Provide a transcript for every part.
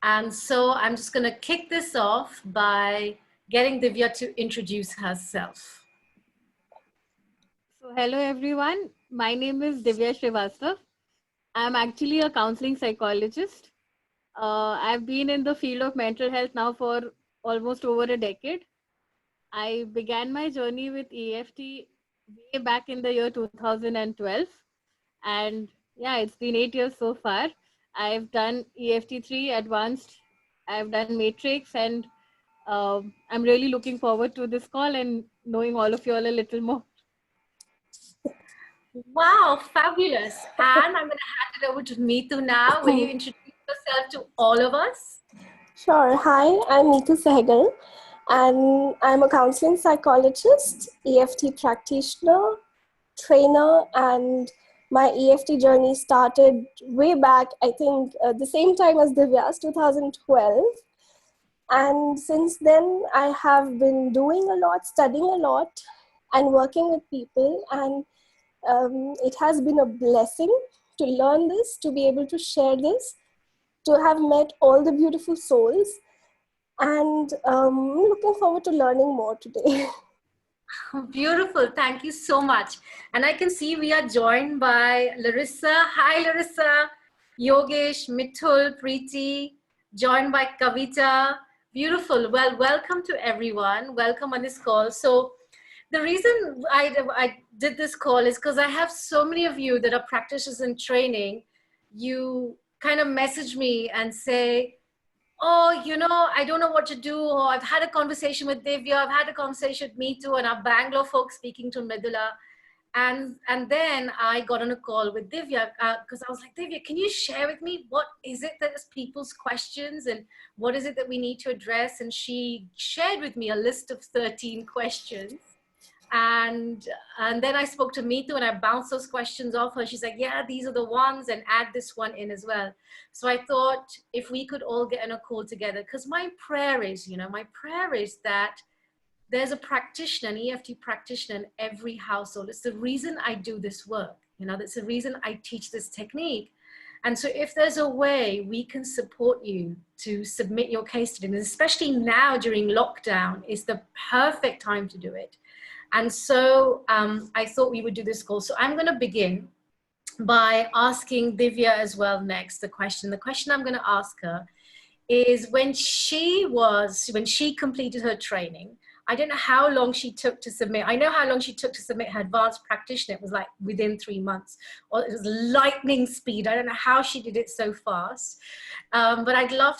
And so I'm just going to kick this off by getting Divya to introduce herself. So hello everyone, my name is Divya Srivastav. I'm actually a counseling psychologist. I've been in the field of mental health now for almost over a decade. I began my journey with EFT way back in the year 2012. And yeah, it's been 8 years so far. I've done EFT3 advanced, I've done Matrix, and I'm really looking forward to this call and knowing all of you all a little more. Wow, fabulous. And I'm going to hand it over to Meetu now. Will you introduce yourself to all of us? Sure. Hi, I'm Meetu Sehgal, and I'm a counseling psychologist, EFT practitioner, trainer, and my EFT journey started way back, I think, the same time as Divya's, 2012. And since then, I have been doing a lot, studying a lot, and working with people. And it has been a blessing to learn this, to be able to share this, to have met all the beautiful souls, and looking forward to learning more today. Beautiful. Thank you so much. And I can see we are joined by Larissa. Hi, Larissa. Yogesh, Mithul, Preeti, joined by Kavita. Beautiful. Well, welcome to everyone. Welcome on this call. So the reason I did this call is because I have so many of you that are practitioners in training. You kind of message me and say, oh, I don't know what to do. Or I've had a conversation with Divya. I've had a conversation with Meetu and our Bangalore folks speaking to Medula. And then I got on a call with Divya because I was like, Divya, can you share with me what is it that is people's questions and what is it that we need to address? And she shared with me a list of 13 questions. And then I spoke to Meetu and I bounced those questions off her. She's like, yeah, these are the ones, and add this one in as well. So I thought if we could all get on a call together, because my prayer is that there's a practitioner, an EFT practitioner in every household. It's the reason I do this work. That's the reason I teach this technique. And so if there's a way we can support you to submit your case study, and especially now during lockdown, is the perfect time to do it. And so I thought we would do this call. So I'm going to begin by asking Divya as well next the question. The question I'm going to ask her is when she completed her training, I don't know how long she took to submit. I know how long she took to submit her advanced practitioner. It was like within 3 months, or it was lightning speed. I don't know how she did it so fast. But I'd love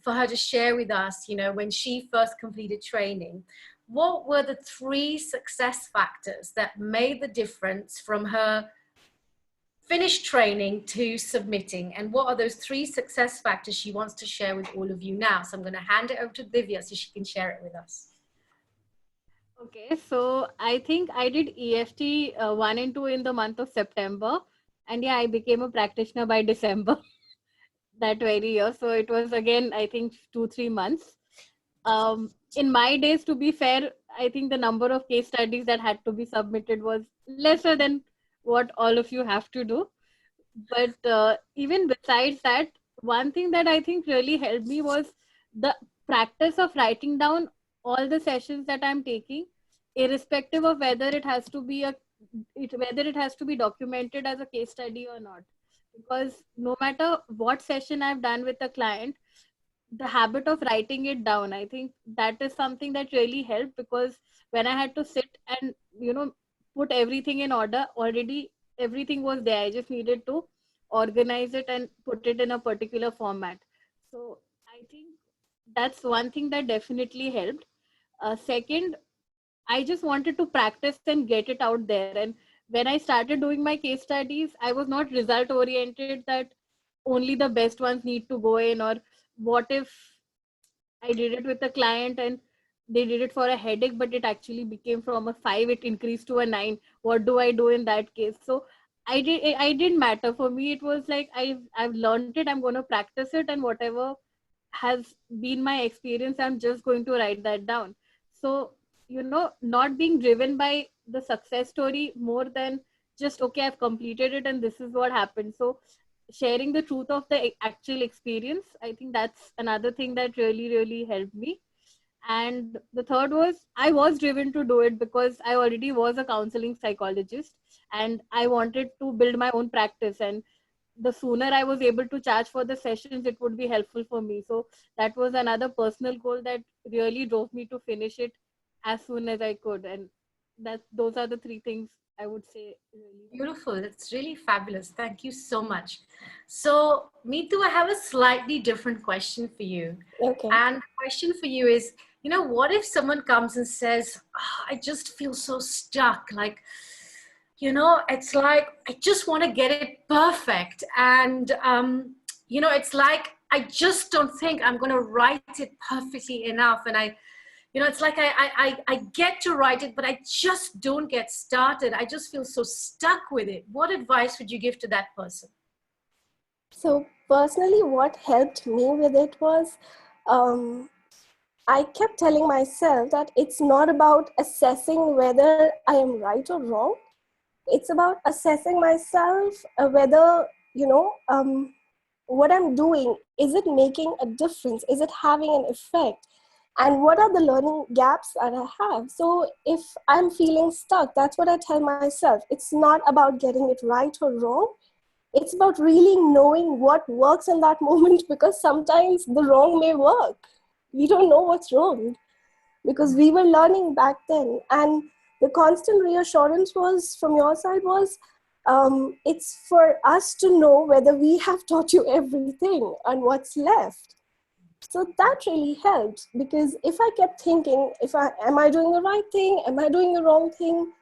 for her to share with us, when she first completed training, what were the 3 success factors that made the difference from her finished training to submitting? And what are those 3 success factors she wants to share with all of you now? So I'm going to hand it over to Divya so she can share it with us. Okay, so I think I did EFT 1 and 2 in the month of September. And yeah, I became a practitioner by December that very year. So it was again, I think 2-3 months. In my days, to be fair, I think the number of case studies that had to be submitted was lesser than what all of you have to do. But even besides that, one thing that I think really helped me was the practice of writing down all the sessions that I'm taking, irrespective of whether it has to be documented as a case study or not. Because no matter what session I've done with a client, the habit of writing it down, I think that is something that really helped, because when I had to sit and put everything in order, already everything was there. I just needed to organize it and put it in a particular format. So I think that's one thing that definitely helped. Second, I just wanted to practice and get it out there. And when I started doing my case studies, I was not result oriented, that only the best ones need to go in, or what if I did it with a client and they did it for a headache, but it actually became from a 5, it increased to a 9. What do I do in that case? So I didn't matter. For me, it was like, I've learned it, I'm going to practice it, and whatever has been my experience, I'm just going to write that down. So, not being driven by the success story more than just, okay, I've completed it and this is what happened. So sharing the truth of the actual experience. I think that's another thing that really, really helped me. And the third was I was driven to do it because I already was a counseling psychologist and I wanted to build my own practice. And the sooner I was able to charge for the sessions, it would be helpful for me. So that was another personal goal that really drove me to finish it as soon as I could. And that those are the three things I would say really. Beautiful. It's really fabulous. Thank you so much. So, Meetu, I have a slightly different question for you. Okay. And the question for you is, you know, what if someone comes and says, "Oh, I just feel so stuck. Like, you know, it's like, I just want to get it perfect. And, you know, it's like, I just don't think I'm going to write it perfectly enough. And you know, it's like I get to write it, but I just don't get started. I just feel so stuck with it." What advice would you give to that person? So personally, what helped me with it was I kept telling myself that it's not about assessing whether I am right or wrong. It's about assessing myself whether, what I'm doing, is it making a difference? Is it having an effect? And what are the learning gaps that I have? So if I'm feeling stuck, that's what I tell myself. It's not about getting it right or wrong. It's about really knowing what works in that moment, because sometimes the wrong may work. We don't know what's wrong because we were learning back then. And the constant reassurance was from your side was, it's for us to know whether we have taught you everything and what's left. So that really helped, because if I kept thinking, am I doing the right thing? Am I doing the wrong thing?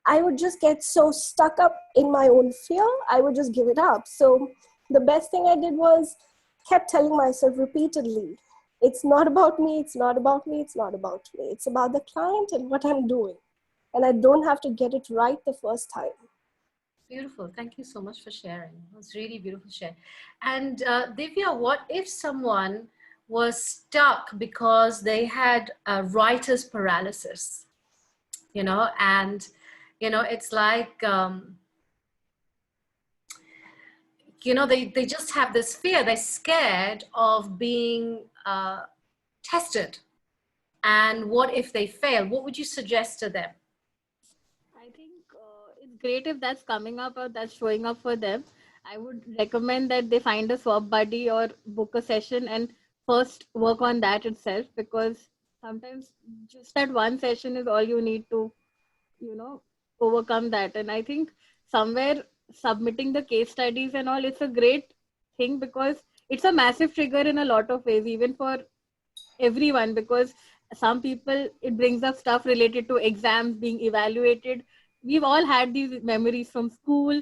I would just get so stuck up in my own fear, I would just give it up. So the best thing I did was kept telling myself repeatedly, it's not about me, it's not about me, it's not about me. It's about the client and what I'm doing. And I don't have to get it right the first time. Beautiful. Thank you so much for sharing. It was really beautiful share. And Divya, what if someone was stuck because they had writer's paralysis, you know, and, you know, it's like, you know, they just have this fear. They're scared of being tested. And what if they fail? What would you suggest to them? I think it's great if that's coming up or that's showing up for them. I would recommend that they find a swap buddy or book a session and first work on that itself, because sometimes just that one session is all you need to, you know, overcome that. And I think somewhere submitting the case studies and all, it's a great thing because it's a massive trigger in a lot of ways, even for everyone, because some people it brings up stuff related to exams being evaluated. We've all had these memories from school.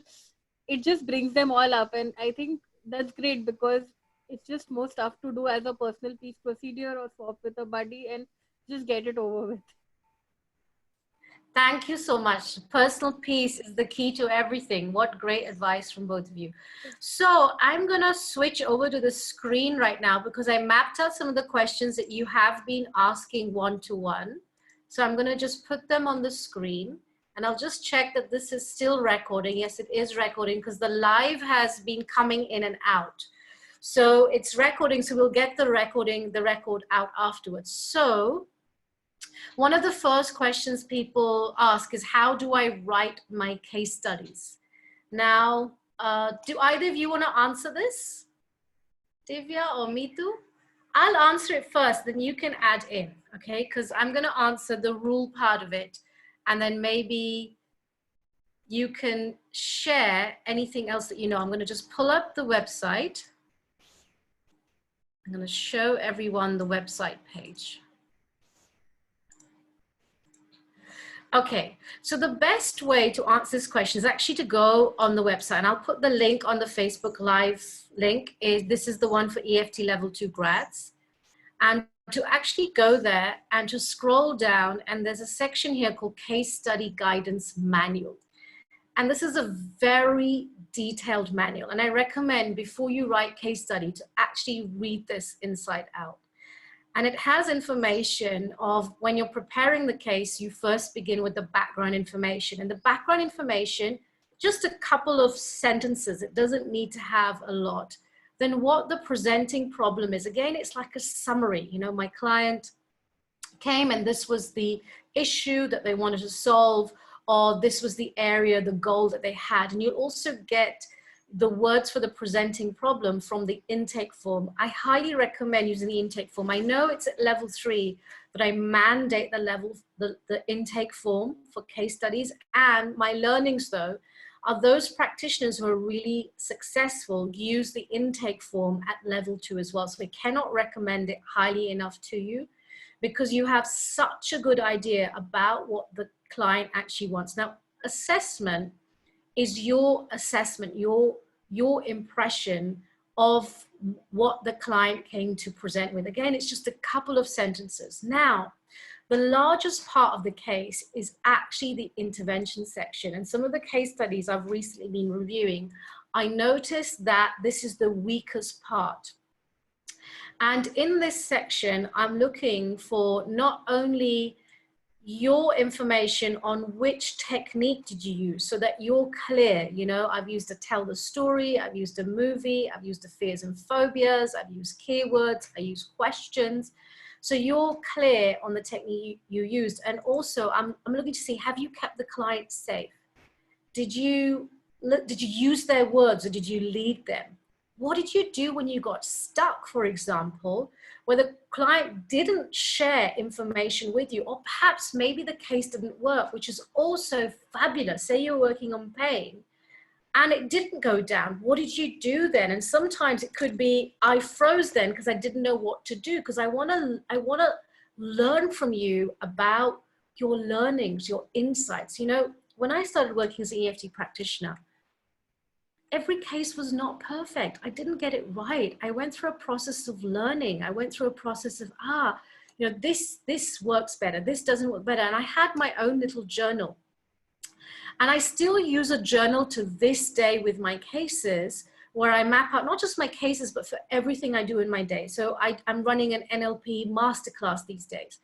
It just brings them all up, and I think that's great because it's just more stuff to do as a personal peace procedure or swap with a buddy and just get it over with. Thank you so much. Personal peace is the key to everything. What great advice from both of you. So I'm going to switch over to the screen right now because I mapped out some of the questions that you have been asking one-to-one. So I'm going to just put them on the screen and I'll just check that this is still recording. Yes, it is recording because the live has been coming in and out. So it's recording, so we'll get the record out afterwards. So one of the first questions people ask is, how do I write my case studies? Now, do either of you want to answer this? Divya or Meetu? I'll answer it first, then you can add in, okay? Because I'm going to answer the rule part of it, and then maybe you can share anything else that you know. I'm going to just pull up the website. I'm going to show everyone the website page. Okay, so the best way to answer this question is actually to go on the website, and I'll put the link on the Facebook Live link. This is the one for EFT Level 2 grads. And to actually go there and to scroll down, and there's a section here called Case Study Guidance Manual. And this is a very detailed manual. And I recommend before you write case study to actually read this inside out. And it has information of when you're preparing the case, you first begin with the background information. And the background information just a couple of sentences, it doesn't need to have a lot, then what the presenting problem is, again, it's like a summary. You know, my client came and this was the issue that they wanted to solve, or this was the area, the goal that they had. And you'll also get the words for the presenting problem from the intake form. I highly recommend using the intake form. I know it's at level 3, but I mandate the intake form for case studies. And my learnings though, are those practitioners who are really successful use the intake form at level 2 as well. So I cannot recommend it highly enough to you, because you have such a good idea about what the client actually wants. Now, assessment is your assessment, your impression of what the client came to present with. Again, it's just a couple of sentences. Now, the largest part of the case is actually the intervention section. And some of the case studies I've recently been reviewing, I noticed that this is the weakest part. And in this section, I'm looking for not only your information on which technique did you use, so that you're clear. You know, I've used a tell the story, I've used a movie, I've used the fears and phobias, I've used keywords, I use questions. So you're clear on the technique you used. And also I'm looking to see, have you kept the client safe? Did you use their words, or did you lead them? What did you do when you got stuck, for example, where the client didn't share information with you, or perhaps maybe the case didn't work, which is also fabulous. Say you're working on pain and it didn't go down. What did you do then? And sometimes it could be, I froze then because I didn't know what to do, because I wanna learn from you about your learnings, your insights. You know, when I started working as an EFT practitioner, every case was not perfect. I didn't get it right. I went through a process of learning. I went through a process of, you know, this works better, this doesn't work better. And I had my own little journal. And I still use a journal to this day with my cases, where I map out not just my cases, but for everything I do in my day. So I'm running an NLP masterclass these days.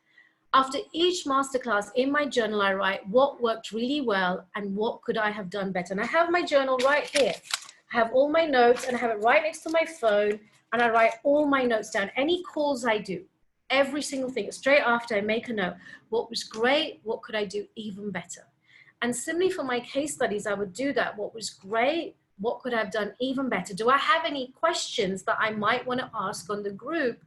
After each masterclass, in my journal, I write what worked really well and what could I have done better. And I have my journal right here. I have all my notes, and I have it right next to my phone, and I write all my notes down. Any calls I do, every single thing, straight after I make a note. What was great? What could I do even better? And similarly for my case studies, I would do that. What was great? What could I have done even better? Do I have any questions that I might want to ask on the group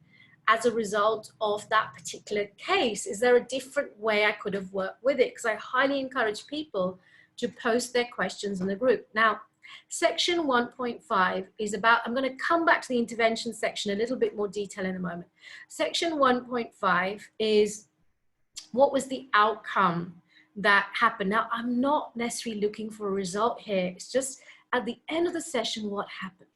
as a result of that particular case? Is there a different way I could have worked with it? Because I highly encourage people to post their questions in the group. Now, section 1.5 is about, I'm going to come back to the intervention section a little bit more detail in a moment. Section 1.5 is what was the outcome that happened. Now, I'm not necessarily looking for a result here. It's just at the end of the session, what happened?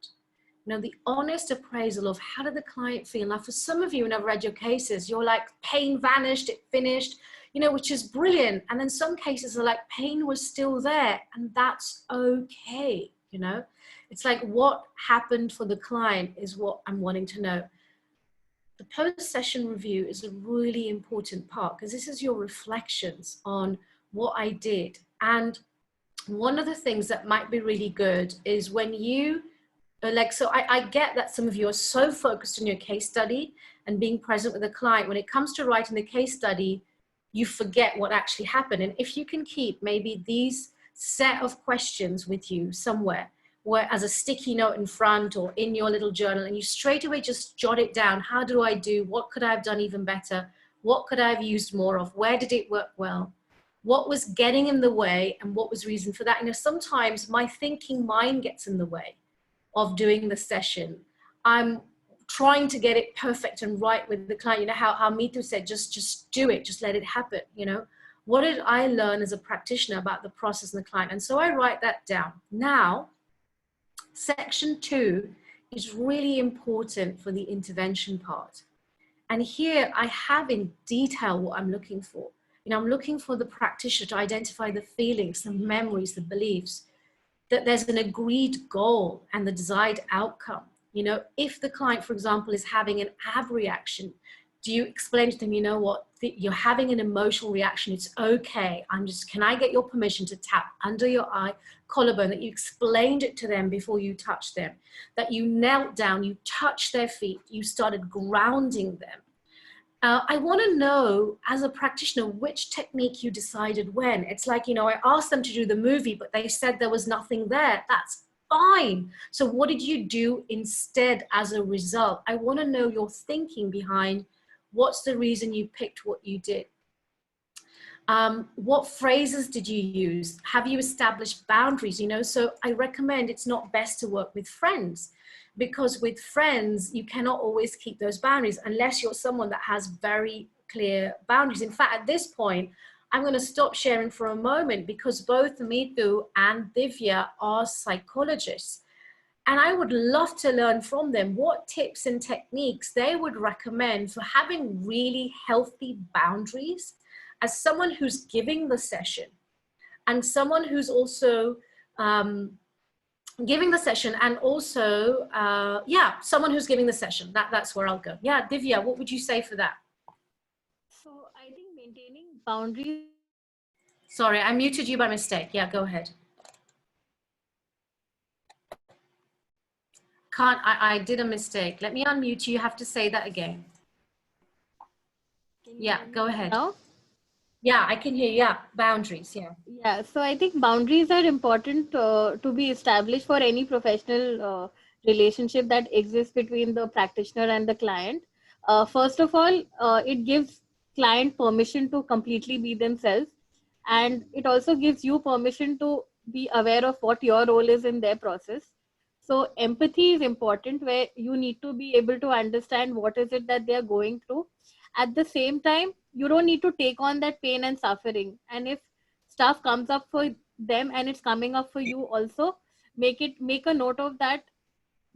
You know, the honest appraisal of how did the client feel. Now, for some of you, when I've read your cases, you're like, pain vanished, it finished, you know, which is brilliant. And then some cases are like, pain was still there, and that's okay, you know. It's like, what happened for the client is what I'm wanting to know. The post-session review is a really important part, because this is your reflections on what I did. And one of the things that might be really good is when you, so I get that some of you are so focused on your case study and being present with the client. When it comes to writing the case study, you forget what actually happened. And if you can keep maybe these set of questions with you somewhere, where as a sticky note in front or in your little journal, and you straight away just jot it down. How do I do? What could I have done even better? What could I have used more of? Where did it work well? What was getting in the way, and what was reason for that? You know, sometimes my thinking mind gets in the way of doing the session. I'm trying to get it perfect and right with the client. You know how Mitu said, just do it, just let it happen. You know, what did I learn as a practitioner about the process and the client? And so I write that down. Now, section 2 is really important for the intervention part. And here I have in detail what I'm looking for. You know, I'm looking for the practitioner to identify the feelings, the memories, the beliefs, that there's an agreed goal and the desired outcome. You know, if the client, for example, is having an ab reaction, Do you explain to them, you know what, you're having an emotional reaction, it's okay, can I get your permission to tap under your eye collarbone, that you explained it to them before you touched them, that you knelt down, you touched their feet, you started grounding them. I want to know, as a practitioner, which technique you decided when. It's like, I asked them to do the movie, but they said there was nothing there. That's fine. So what did you do instead as a result? I want to know your thinking behind what's the reason you picked what you did. What phrases did you use? Have you established boundaries? So I recommend it's not best to work with friends, because with friends, you cannot always keep those boundaries unless you're someone that has very clear boundaries. In fact, at this point, I'm going to stop sharing for a moment, because both Mitu and Divya are psychologists. And I would love to learn from them what tips and techniques they would recommend for having really healthy boundaries as someone who's giving the session, and someone who's also giving the session, and also, someone who's giving the session. That's where I'll go. Yeah, Divya, what would you say for that? So I think maintaining boundaries. Sorry, I muted you by mistake. Yeah, go ahead. I did a mistake. Let me unmute you. You have to say that again. Yeah, go ahead. Now? Yeah, I can hear you. Yeah, boundaries. Yeah. Yeah, so I think boundaries are important to be established for any professional relationship that exists between the practitioner and the client. First of all, it gives client permission to completely be themselves, and it also gives you permission to be aware of what your role is in their process. So empathy is important, where you need to be able to understand what is it that they are going through. At the same time, you don't need to take on that pain and suffering. And if stuff comes up for them and it's coming up for you also, make a note of that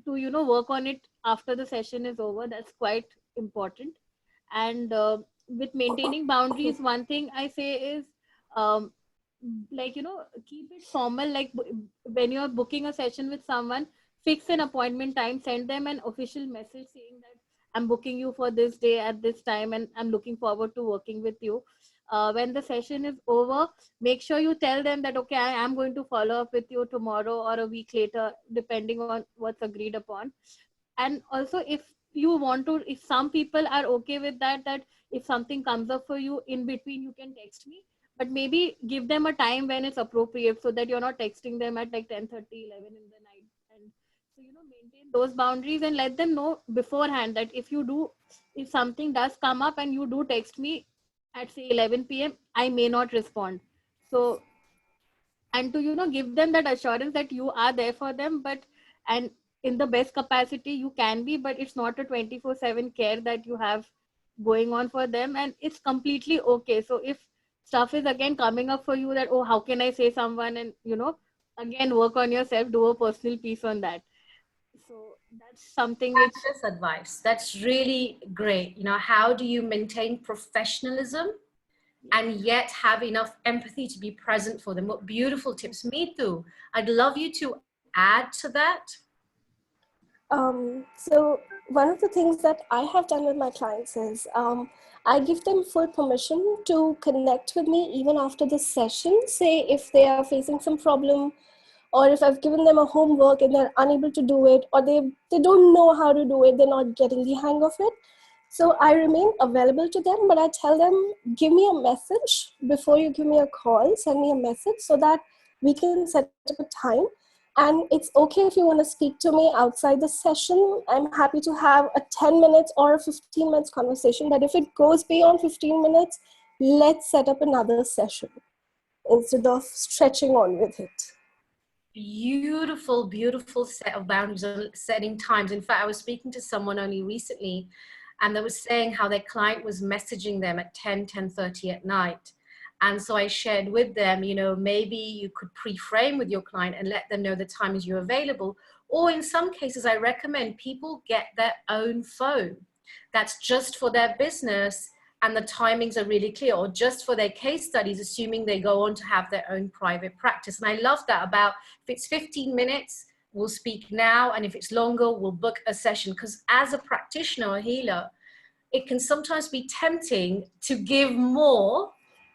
to work on it after the session is over. That's quite important. And with maintaining boundaries, one thing I say is um, keep it formal. Like when you're booking a session with someone, fix an appointment time, send them an official message saying that I'm booking you for this day at this time, and I'm looking forward to working with you. When the session is over, make sure you tell them that, okay, I am going to follow up with you tomorrow or a week later, depending on what's agreed upon. And also, if some people are okay with that if something comes up for you in between, you can text me, but maybe give them a time when it's appropriate, so that you're not texting them at like 10:30, 11 in the night. And so maintain those boundaries and let them know beforehand that if something does come up and you do text me at say 11 p.m., I may not respond. So, and to give them that assurance that you are there for them, but and in the best capacity you can be, but it's not a 24/7 care that you have going on for them, and it's completely okay. So if stuff is again coming up for you that, oh, how can I say someone, and again work on yourself, do a personal piece on that. So that's something which This advice, that's really great. How do you maintain professionalism and yet have enough empathy to be present for them? What beautiful tips. Mitu, I'd love you to add to that. So one of the things that I have done with my clients is I give them full permission to connect with me even after the session. Say if they are facing some problem, or if I've given them a homework and they're unable to do it, or they don't know how to do it, they're not getting the hang of it. So I remain available to them, but I tell them, give me a message before you give me a call, send me a message so that we can set up a time. And it's okay if you want to speak to me outside the session. I'm happy to have a 10 minutes or a 15 minutes conversation. But if it goes beyond 15 minutes, let's set up another session instead of stretching on with it. Beautiful, beautiful set of boundaries and setting times. In fact, I was speaking to someone only recently, and they were saying how their client was messaging them at 10:30 at night. And so I shared with them, maybe you could pre-frame with your client and let them know the times you're available. Or in some cases, I recommend people get their own phone that's just for their business and the timings are really clear, or just for their case studies, assuming they go on to have their own private practice. And I love that about, if it's 15 minutes, we'll speak now. And if it's longer, we'll book a session. Because as a practitioner or healer, it can sometimes be tempting to give more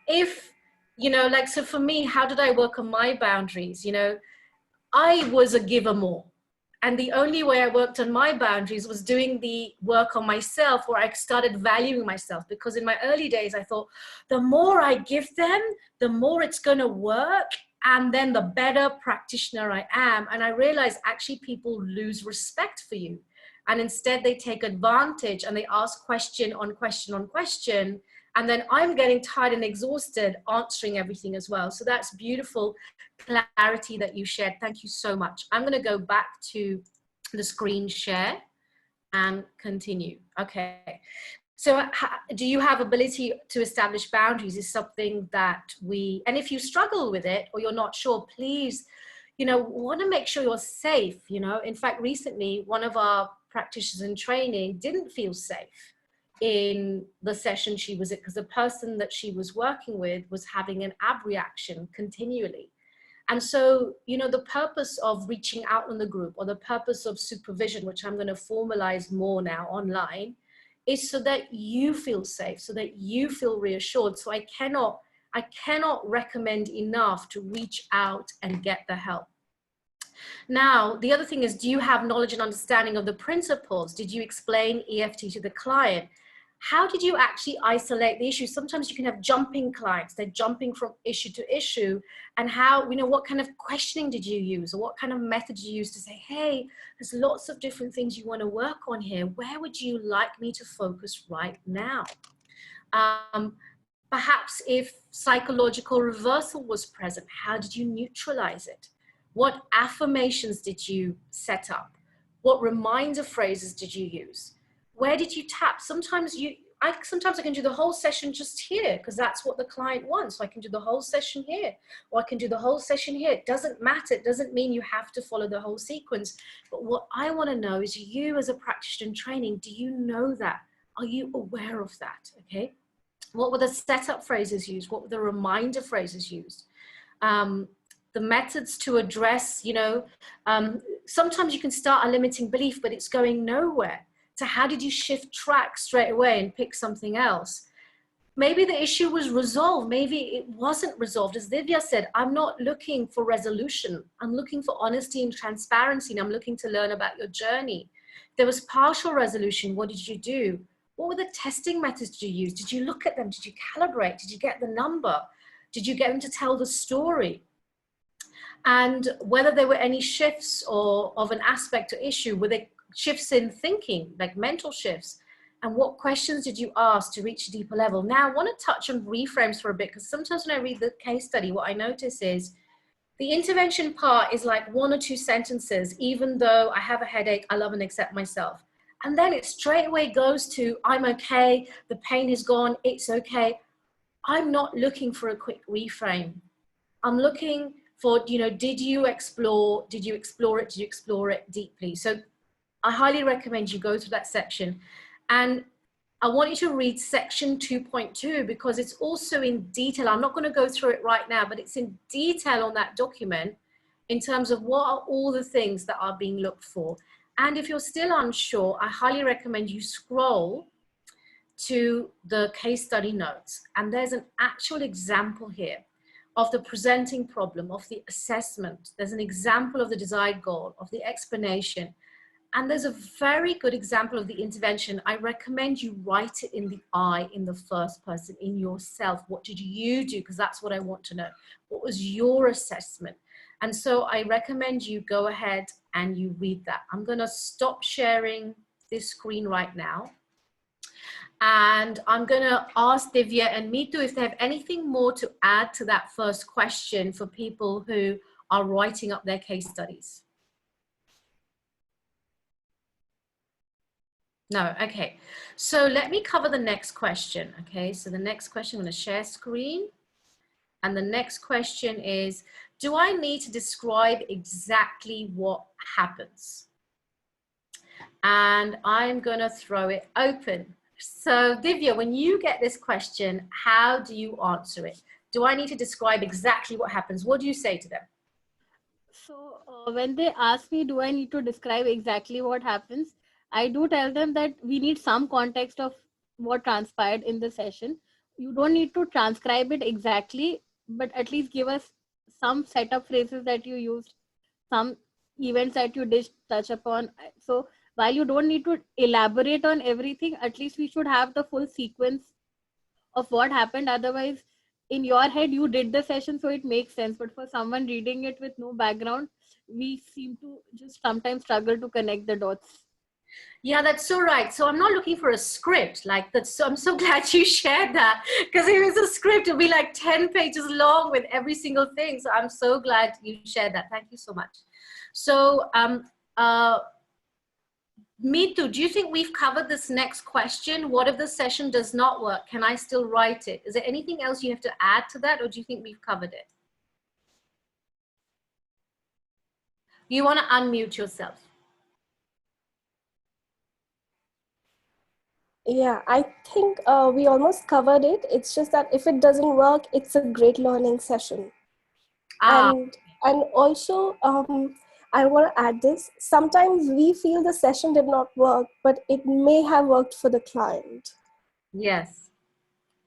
if, you know, like, so for me, how did I work on my boundaries? You know, I was a giver more. And the only way I worked on my boundaries was doing the work on myself, where I started valuing myself. Because in my early days, I thought the more I give them, the more it's going to work. And then the better practitioner I am. And I realized actually people lose respect for you. And instead they take advantage and they ask question on question on question. And then I'm getting tired and exhausted answering everything as well. So that's beautiful clarity that you shared. Thank you so much. I'm going to go back to the screen share and continue. Okay. So do you have ability to establish boundaries is something that and if you struggle with it or you're not sure, please, you know, want to make sure you're safe. You know, in fact, recently, one of our practitioners in training didn't feel safe in the session she was at because the person that she was working with was having an ab reaction continually. And so, you know, the purpose of reaching out in the group, or the purpose of supervision, which I'm going to formalize more now online, is so that you feel safe, so that you feel reassured. So I cannot recommend enough to reach out and get the help. Now, the other thing is, do you have knowledge and understanding of the principles? Did you explain EFT to the client? How did you actually isolate the issue? Sometimes you can have jumping clients. They're jumping from issue to issue. And how, you know, what kind of questioning did you use? Or what kind of method did you use to say, hey, there's lots of different things you want to work on here. Where would you like me to focus right now? Perhaps if psychological reversal was present, how did you neutralize it? What affirmations did you set up? What reminder phrases did you use? Where did you tap? Sometimes I can do the whole session just here because that's what the client wants. So I can do the whole session here, or I can do the whole session here. It doesn't matter. It doesn't mean you have to follow the whole sequence. But what I want to know is, you as a practitioner in training, do you know that? Are you aware of that? Okay. What were the setup phrases used? What were the reminder phrases used? The methods to address, you know, sometimes you can start a limiting belief, but it's going nowhere. So how did you shift track straight away and pick something else? Maybe the issue was resolved. Maybe it wasn't resolved. As Divya said, I'm not looking for resolution. I'm looking for honesty and transparency, and I'm looking to learn about your journey. There was partial resolution. What did you do? What were the testing methods did you use? Did you look at them? Did you calibrate? Did you get the number? Did you get them to tell the story? And whether there were any shifts or of an aspect or issue, were there shifts in thinking, like mental shifts? And what questions did you ask to reach a deeper level? Now, I want to touch on reframes for a bit, because sometimes when I read the case study, what I notice is the intervention part is like 1 or 2 sentences. Even though I have a headache, I love and accept myself. And then it straight away goes to, I'm okay, the pain is gone, it's okay. I'm not looking for a quick reframe. I'm looking for, you know, did you explore it? Did you explore it deeply? So I highly recommend you go through that section. And I want you to read section 2.2 because it's also in detail. I'm not going to go through it right now, but it's in detail on that document in terms of what are all the things that are being looked for. And if you're still unsure, I highly recommend you scroll to the case study notes. And there's an actual example here of the presenting problem, of the assessment. There's an example of the desired goal, of the explanation. And there's a very good example of the intervention. I recommend you write it in the I, in the first person, in yourself. What did you do? Because that's what I want to know. What was your assessment? And so I recommend you go ahead and you read that. I'm going to stop sharing this screen right now. And I'm going to ask Divya and Mitu if they have anything more to add to that first question for people who are writing up their case studies. No, okay. So let me cover the next question. Okay, so the next question, I'm going to share screen. And the next question is, do I need to describe exactly what happens? And I'm going to throw it open. So Divya, when you get this question, how do you answer it? Do I need to describe exactly what happens? What do you say to them? So when they ask me, do I need to describe exactly what happens? I do tell them that we need some context of what transpired in the session. You don't need to transcribe it exactly, but at least give us some setup phrases that you used, some events that you did touch upon. So while you don't need to elaborate on everything, at least we should have the full sequence of what happened. Otherwise, in your head, you did the session, so it makes sense. But for someone reading it with no background, we seem to just sometimes struggle to connect the dots. Yeah, that's so right. So I'm not looking for a script like that. So I'm so glad you shared that, because if it was a script, it'd be like 10 pages long with every single thing. So I'm so glad you shared that. Thank you so much. So Mitu, do you think we've covered this next question? What if the session does not work? Can I still write it? Is there anything else you have to add to that, or do you think we've covered it? You want to unmute yourself. Yeah, I think we almost covered it. It's just that if it doesn't work, it's a great learning session. And also, I want to add this. Sometimes we feel the session did not work, but it may have worked for the client. Yes,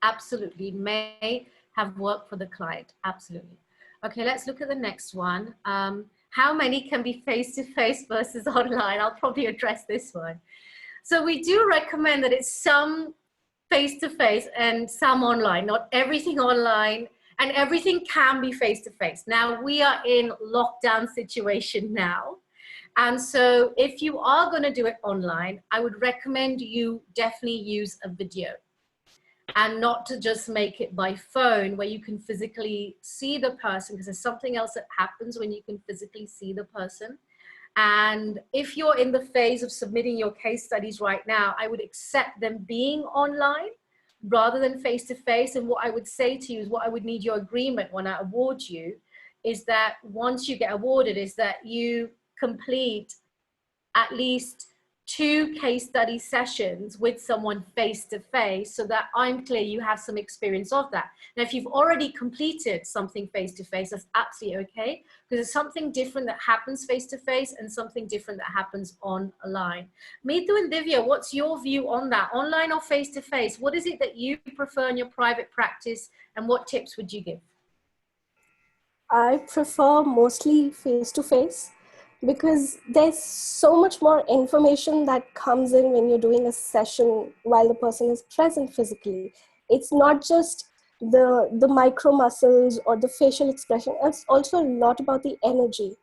absolutely. May have worked for the client. Absolutely. Okay, let's look at the next one. How many can be face-to-face versus online? I'll probably address this one. So we do recommend that it's some face-to-face and some online, not everything online, and everything can be face-to-face. Now we are in lockdown situation now. And so if you are going to do it online, I would recommend you definitely use a video and not to just make it by phone where you can physically see the person, because there's something else that happens when you can physically see the person. And if you're in the phase of submitting your case studies right now, I would accept them being online rather than face-to-face. And what I would say to you is what I would need your agreement when I award you is that once you get awarded is that you complete at least 2 case study sessions with someone face-to-face, so that I'm clear you have some experience of that. Now, if you've already completed something face-to-face, that's absolutely okay, because there's something different that happens face-to-face and something different that happens online. Meetu and Divya, what's your view on that? Online or face-to-face? What is it that you prefer in your private practice, and what tips would you give? I prefer mostly face-to-face because there's so much more information that comes in when you're doing a session while the person is present physically. It's not just the micro muscles or the facial expression. It's also a lot about the energy.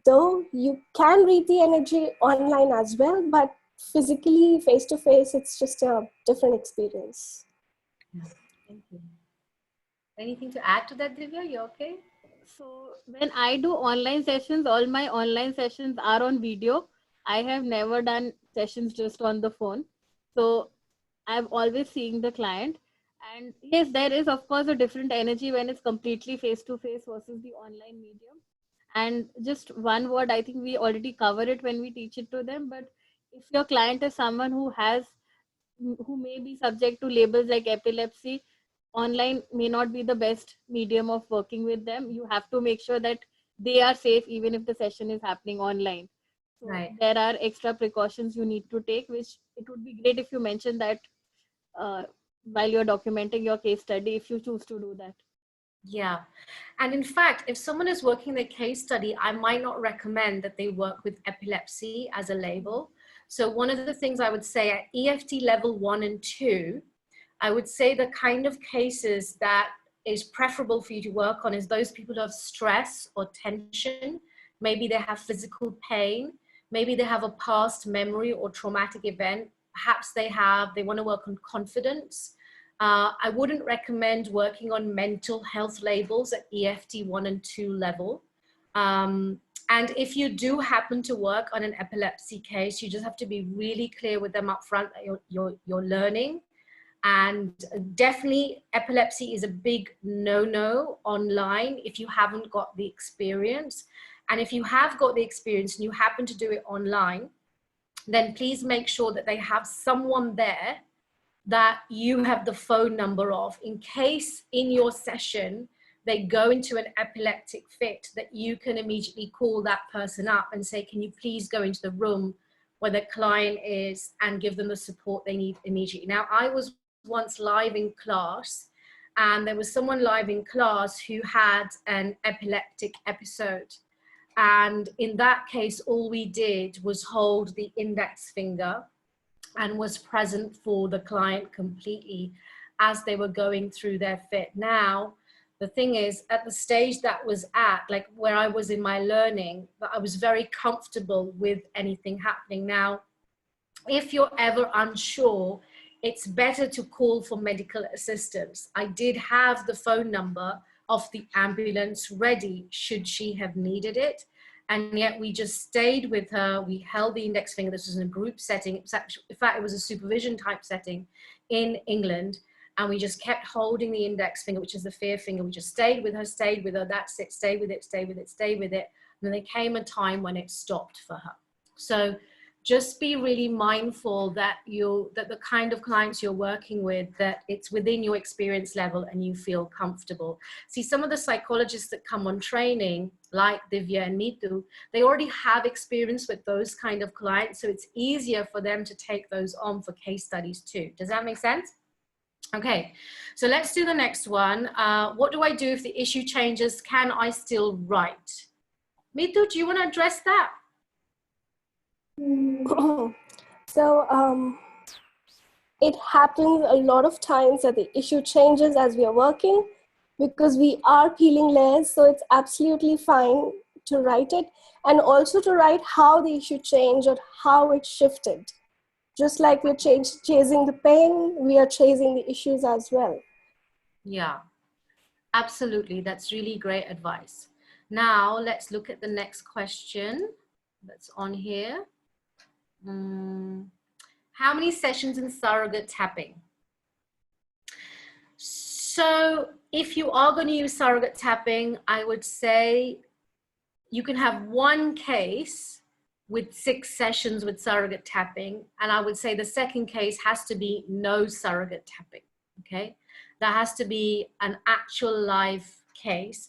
Though you can read the energy online as well, but physically, face-to-face, it's just a different experience. Thank you. Anything to add to that, Divya? You okay? So when I do online sessions, all my online sessions are on video. I have never done sessions just on the phone. So I'm always seeing the client. And yes, there is of course a different energy when it's completely face to face versus the online medium. And just one word, I think we already cover it when we teach it to them. But if your client is someone who may be subject to labels like epilepsy, online may not be the best medium of working with them. You have to make sure that they are safe even if the session is happening online. So Right. there are extra precautions you need to take, which it would be great if you mention that while you're documenting your case study, if you choose to do that. Yeah. And in fact, if someone is working their case study, I might not recommend that they work with epilepsy as a label. So one of the things I would say at EFT level 1 and 2, I would say the kind of cases that is preferable for you to work on is those people who have stress or tension. Maybe they have physical pain. Maybe they have a past memory or traumatic event. Perhaps they want to work on confidence. I wouldn't recommend working on mental health labels at EFT 1 and 2 level. And if you do happen to work on an epilepsy case, you just have to be really clear with them up front that you're learning. And definitely epilepsy is a big no-no online if you haven't got the experience. And if you have got the experience and you happen to do it online, then please make sure that they have someone there that you have the phone number of, in case in your session they go into an epileptic fit, that you can immediately call that person up and say, can you please go into the room where the client is and give them the support they need immediately. Now, I was once live in class, and there was someone live in class who had an epileptic episode. And in that case, all we did was hold the index finger and was present for the client completely as they were going through their fit. Now, the thing is, at the stage that was at, like where I was in my learning, that I was very comfortable with anything happening. Now, if you're ever unsure, it's better to call for medical assistance. I did have the phone number of the ambulance ready should she have needed it. And yet we just stayed with her. We held the index finger. This was in a group setting. In fact, it was a supervision type setting in England. And we just kept holding the index finger, which is the fear finger. We just stayed with her. That's it. Stay with it, stay with it, stay with it. And then there came a time when it stopped for her. So just be really mindful that the kind of clients you're working with, that it's within your experience level and you feel comfortable. See, some of the psychologists that come on training, like Divya and Neetu, they already have experience with those kind of clients. So it's easier for them to take those on for case studies too. Does that make sense? Okay, so let's do the next one. What do I do if the issue changes? Can I still write? Neetu, do you want to address that? So it happens a lot of times that the issue changes as we are working, because we are peeling layers. So it's absolutely fine to write it, and also to write how the issue changed or how it shifted. Just like we're chasing the pain, we are chasing the issues as well. Yeah, absolutely. That's really great advice. Now let's look at the next question that's on here. How many sessions in surrogate tapping? So if you are going to use surrogate tapping, I would say you can have one case with 6 sessions with surrogate tapping. And I would say the second case has to be no surrogate tapping, okay? That has to be an actual live case.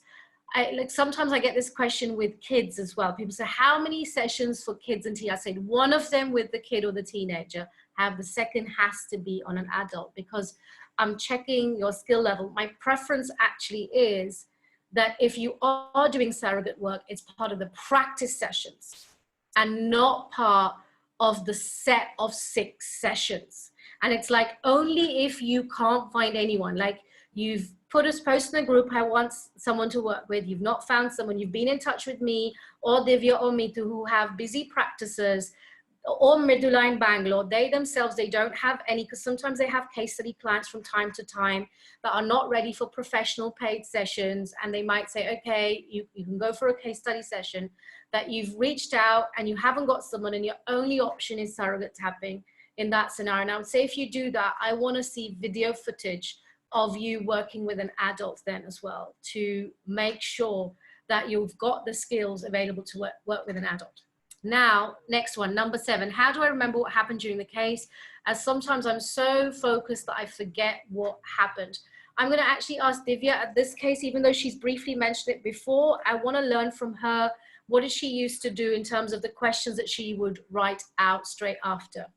Sometimes I get this question with kids as well. People say, how many sessions for kids and teen? I say one of them with the kid or the teenager. The second has to be on an adult, because I'm checking your skill level. My preference actually is that if you are doing surrogate work, it's part of the practice sessions and not part of the set of 6 sessions. And it's like only if you can't find anyone, like you've put a post in the group, I want someone to work with, you've not found someone, you've been in touch with me or Divya or Neetu who have busy practices, or Medulla in Bangalore, they themselves, they don't have any, because sometimes they have case study clients from time to time that are not ready for professional paid sessions. And they might say, okay, you can go for a case study session, that you've reached out and you haven't got someone and your only option is surrogate tapping in that scenario. And I would say if you do that, I want to see video footage of you working with an adult then as well, to make sure that you've got the skills available to work with an adult. Now, next one, number 7. How do I remember what happened during the case? As sometimes I'm so focused that I forget what happened. I'm going to actually ask Divya at this case, even though she's briefly mentioned it before, I want to learn from her, what did she used to do in terms of the questions that she would write out straight after?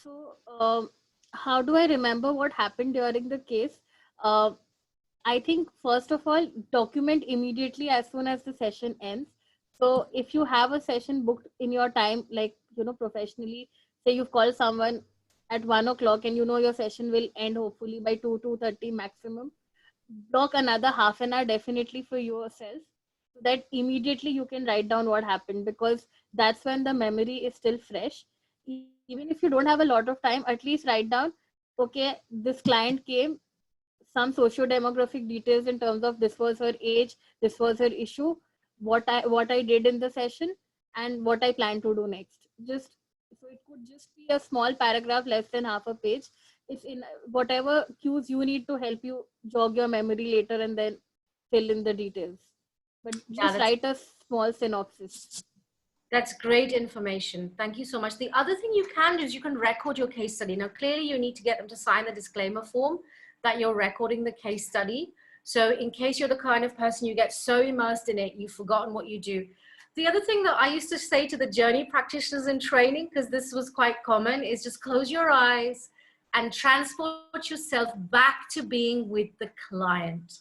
So, how do I remember what happened during the case? I think, first of all, document immediately as soon as the session ends. So if you have a session booked in your time, like, professionally, say you've called someone at 1 o'clock and your session will end hopefully by 2:30 maximum, block another half an hour definitely for yourself, so that immediately you can write down what happened, because that's when the memory is still fresh. Even if you don't have a lot of time, at least write down, okay, this client came, some socio-demographic details in terms of this was her age, this was her issue, what I did in the session, and what I plan to do next. Just so it could just be a small paragraph, less than half a page. It's in whatever cues you need to help you jog your memory later and then fill in the details. But just write a small synopsis. That's great information. Thank you so much. The other thing you can do is you can record your case study. Now, clearly you need to get them to sign the disclaimer form that you're recording the case study. So in case you're the kind of person you get so immersed in it, you've forgotten what you do, The other thing that I used to say to the journey practitioners in training, because this was quite common, is just close your eyes and transport yourself back to being with the client.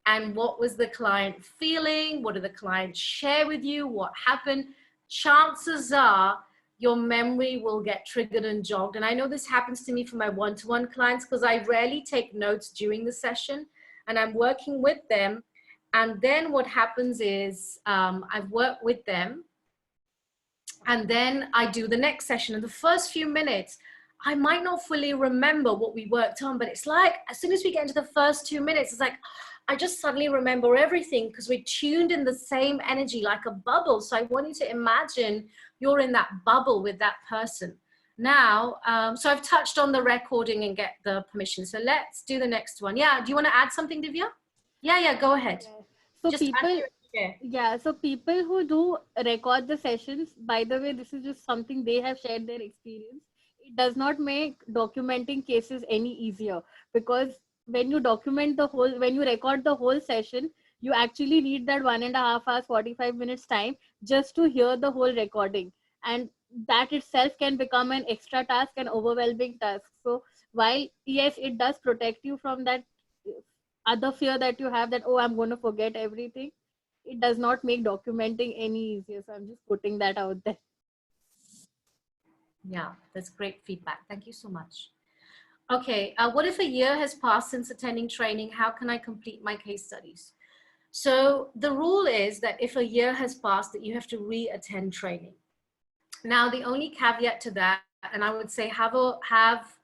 And what was the client feeling? What did the client share with you? What happened? Chances are your memory will get triggered and jogged. And I know this happens to me for my one-to-one clients, because I rarely take notes during the session and I'm working with them. And then what happens is I've worked with them and then I do the next session. In the first few minutes, I might not fully remember what we worked on, but it's like, as soon as we get into the first 2 minutes, it's like, I just suddenly remember everything because we're tuned in the same energy like a bubble. So I want you to imagine you're in that bubble with that person. Now, so I've touched on the recording and get the permission. So let's do the next one. Yeah, do you want to add something, Divya? Yeah, go ahead. So Just so people who do record the sessions, by the way, this is just something they have shared their experience. It does not make documenting cases any easier, because when you document when you record the whole session, you actually need that 1.5 hours, 45 minutes time just to hear the whole recording. And that itself can become an extra task, an overwhelming task. So while yes, it does protect you from that other fear that you have that, oh, I'm going to forget everything, it does not make documenting any easier. So I'm just putting that out there. Yeah, that's great feedback. Thank you so much. Okay, what if a year has passed since attending training? How can I complete my case studies? So the rule is that if a year has passed, that you have to re-attend training. Now, the only caveat to that, and I would say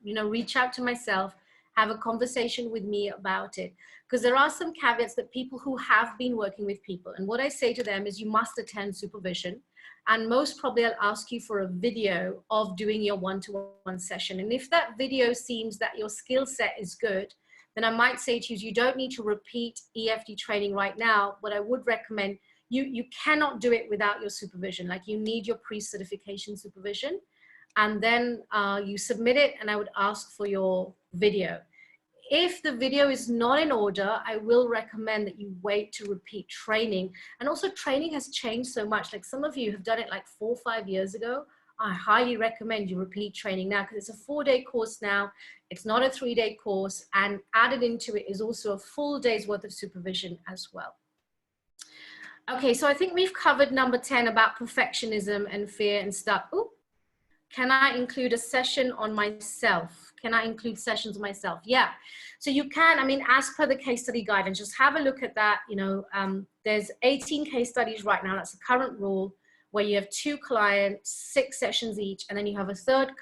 reach out to myself, have a conversation with me about it, because there are some caveats that people who have been working with people, and what I say to them is you must attend supervision, and most probably I'll ask you for a video of doing your one-to-one session. And if that video seems that your skill set is good, then I might say to you don't need to repeat EFT training right now. What I would recommend, you cannot do it without your supervision. Like, you need your pre-certification supervision, and then you submit it, and I would ask for your video. If the video is not in order, I will recommend that you wait to repeat training. And also, training has changed so much. Like, some of you have done it like 4 or 5 years ago. I highly recommend you repeat training now, because it's a 4-day course now. It's not a 3-day course, and added into it is also a full day's worth of supervision as well. Okay, so I think we've covered number 10 about perfectionism and fear and stuff. Ooh, can I include a session on myself? Can I include sessions on myself? Yeah, so you can. I mean, as per the case study guidance, just have a look at that. There's 18 case studies right now. That's the current rule, where you have 2 clients, 6 sessions each, and then you have a third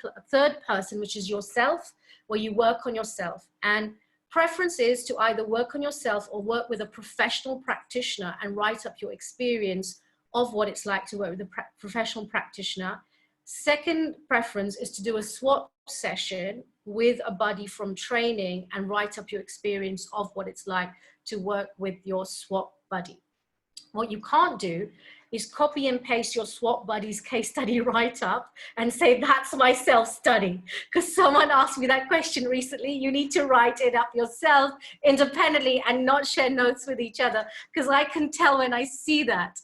person, which is yourself, where you work on yourself. And preference is to either work on yourself or work with a professional practitioner and write up your experience of what it's like to work with a professional practitioner. Second preference is to do a swap session with a buddy from training and write up your experience of what it's like to work with your swap buddy. What you can't do is copy and paste your swap buddy's case study write up and say, that's my self-study. Because someone asked me that question recently. You need to write it up yourself independently and not share notes with each other, because I can tell when I see that.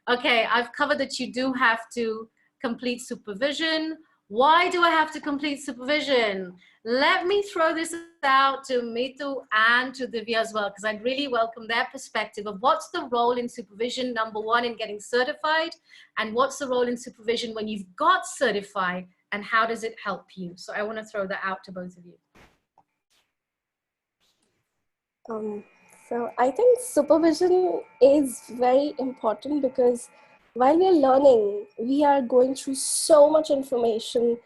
Okay, I've covered that you do have to complete supervision. Why do I have to complete supervision? Let me throw this out to Mitu and to Divya as well, because I'd really welcome their perspective of what's the role in supervision, number one, in getting certified, and what's the role in supervision when you've got certified, and how does it help you? So I want to throw that out to both of you. So I think supervision is very important, because while we are learning, we are going through so much information.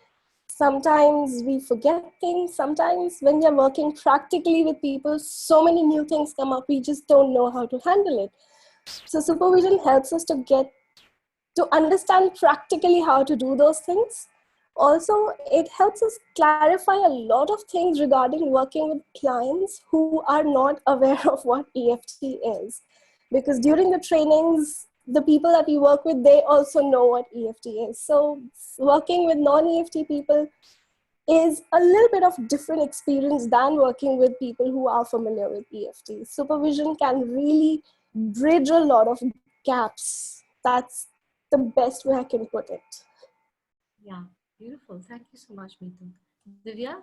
Sometimes we forget things. Sometimes when we are working practically with people, so many new things come up, we just don't know how to handle it. So supervision helps us to understand practically how to do those things. Also, it helps us clarify a lot of things regarding working with clients who are not aware of what EFT is. Because during the trainings, the people that we work with, they also know what EFT is. So working with non-EFT people is a little bit of different experience than working with people who are familiar with EFT. Supervision can really bridge a lot of gaps. That's the best way I can put it. Yeah, beautiful. Thank you so much, Meetu. Divya?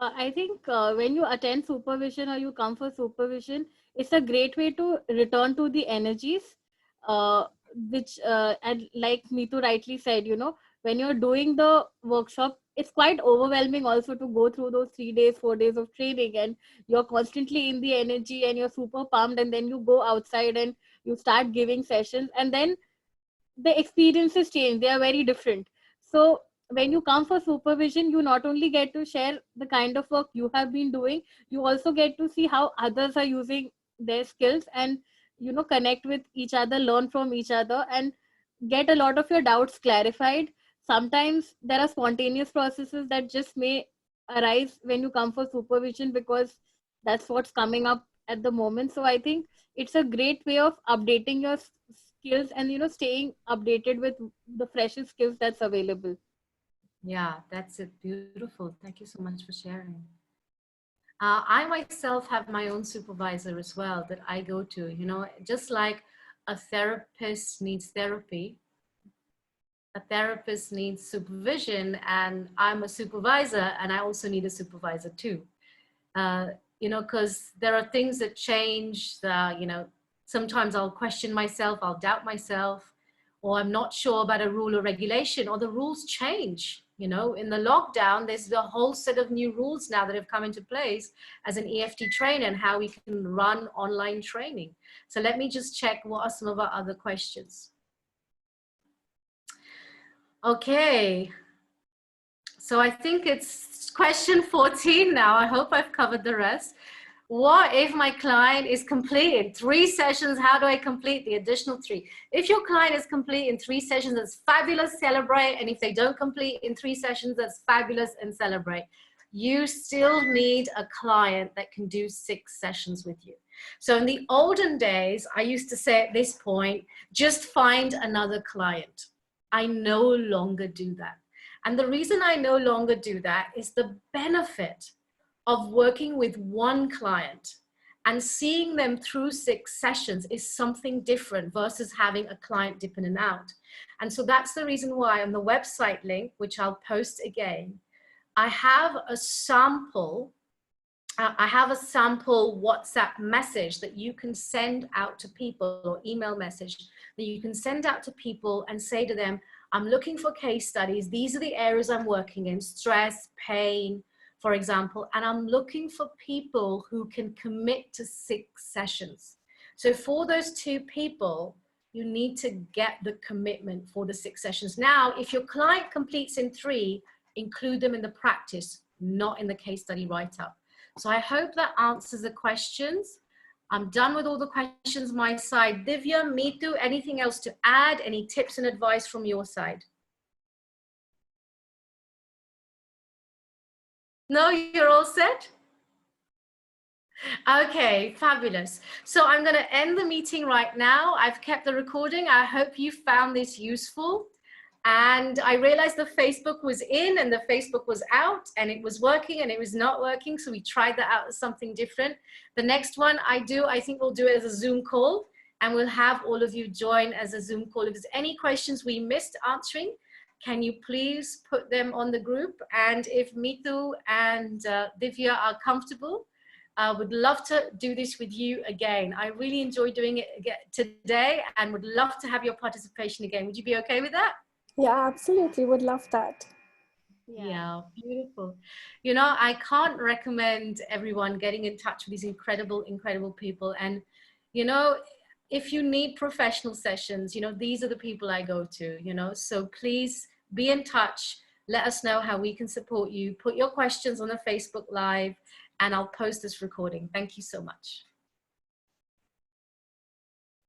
I think when you attend supervision or you come for supervision, it's a great way to return to the energies, uh, which, and like Meetu rightly said, when you're doing the workshop, it's quite overwhelming also to go through those 3 days, 4 days of training, and you're constantly in the energy and you're super pumped, and then you go outside and you start giving sessions, and then the experiences change. They are very different. So when you come for supervision, you not only get to share the kind of work you have been doing, you also get to see how others are using their skills, and connect with each other, learn from each other, and get a lot of your doubts clarified. Sometimes there are spontaneous processes that just may arise when you come for supervision, because that's what's coming up at the moment. So I think it's a great way of updating your skills, and staying updated with the freshest skills that's available. Yeah, that's it. Beautiful. Thank you so much for sharing. I myself have my own supervisor as well that I go to, just like a therapist needs therapy, a therapist needs supervision, and I'm a supervisor and I also need a supervisor too. Because there are things that change, sometimes I'll question myself, I'll doubt myself, or I'm not sure about a rule or regulation, or the rules change. In the lockdown, there's a whole set of new rules now that have come into place as an EFT trainer and how we can run online training. So let me just check what are some of our other questions. Okay. So I think it's question 14 now. I hope I've covered the rest. What if my client is completed 3 sessions? How do I complete the additional 3? If your client is complete in 3 sessions, that's fabulous, celebrate. And if they don't complete in 3 sessions, that's fabulous and celebrate. You still need a client that can do 6 sessions with you. So in the olden days, I used to say at this point, just find another client. I no longer do that. And the reason I no longer do that is the benefit of working with one client and seeing them through 6 sessions is something different versus having a client dip in and out. And so that's the reason why on the website link, which I'll post again, I have a sample WhatsApp message that you can send out to people, or email message that you can send out to people and say to them, I'm looking for case studies. These are the areas I'm working in, stress, pain, for example, and I'm looking for people who can commit to 6 sessions. So for those 2 people, you need to get the commitment for the 6 sessions. Now, if your client completes in 3, include them in the practice, not in the case study write-up. So I hope that answers the questions. I'm done with all the questions my side. Divya, Meetu, anything else to add? Any tips and advice from your side? No, you're all set? Okay, fabulous. So I'm going to end the meeting right now. I've kept the recording. I hope you found this useful. And I realized the Facebook was in and the Facebook was out, and it was working and it was not working. So we tried that out as something different. The next one I think we'll do it as a Zoom call, and we'll have all of you join as a Zoom call. If there's any questions we missed answering, can you please put them on the group? And if Meetu and Divya are comfortable, would love to do this with you again. I really enjoyed doing it today and would love to have your participation again. Would you be okay with that? Yeah, absolutely. Would love that. Yeah, beautiful. I can't recommend everyone getting in touch with these incredible people. And, if you need professional sessions, these are the people I go to, so please be in touch. Let us know how we can support you. Put your questions on the Facebook Live, and I'll post this recording. Thank you so much.